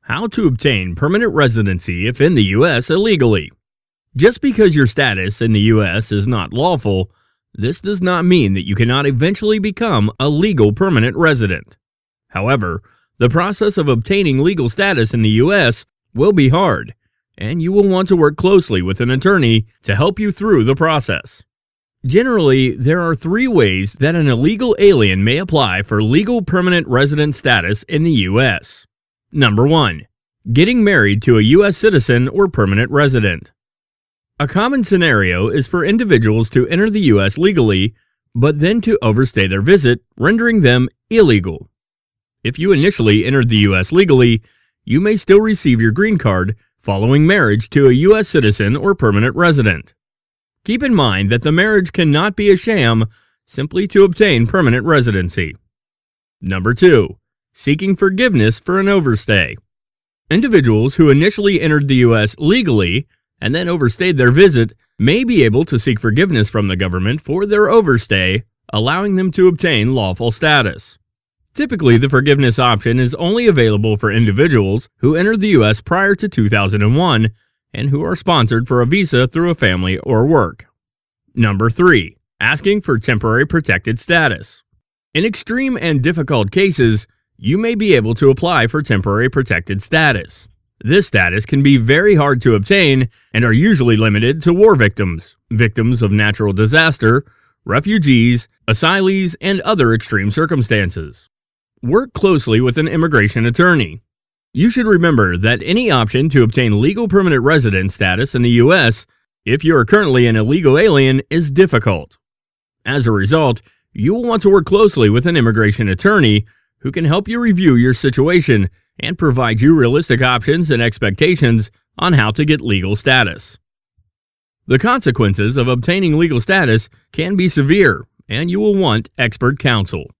How to obtain permanent residency if in the U.S. illegally. Just because your status in the U.S. is not lawful, this does not mean that you cannot eventually become a legal permanent resident. However, the process of obtaining legal status in the U.S. will be hard, and you will want to work closely with an attorney to help you through the process. Generally, there are three ways that an illegal alien may apply for legal permanent resident status in the U.S. Number 1. Getting married to a U.S. citizen or permanent resident. A common scenario is for individuals to enter the U.S. legally, but then to overstay their visit, rendering them illegal. If you initially entered the U.S. legally, you may still receive your green card following marriage to a U.S. citizen or permanent resident. Keep in mind that the marriage cannot be a sham simply to obtain permanent residency. Number 2. Seeking forgiveness for an overstay. Individuals who initially entered the U.S. legally and then overstayed their visit may be able to seek forgiveness from the government for their overstay, allowing them to obtain lawful status. Typically, the forgiveness option is only available for individuals who entered the U.S. prior to 2001 and who are sponsored for a visa through a family or work. Number 3. Asking for temporary protected status. In extreme and difficult cases, you may be able to apply for temporary protected status. This status can be very hard to obtain and are usually limited to war victims, victims of natural disaster, refugees, asylees, and other extreme circumstances. Work closely with an immigration attorney. You should remember that any option to obtain legal permanent resident status in the U.S. if you are currently an illegal alien is difficult. As a result, you will want to work closely with an immigration attorney who can help you review your situation and provide you realistic options and expectations on how to get legal status. The consequences of obtaining legal status can be severe, and you will want expert counsel.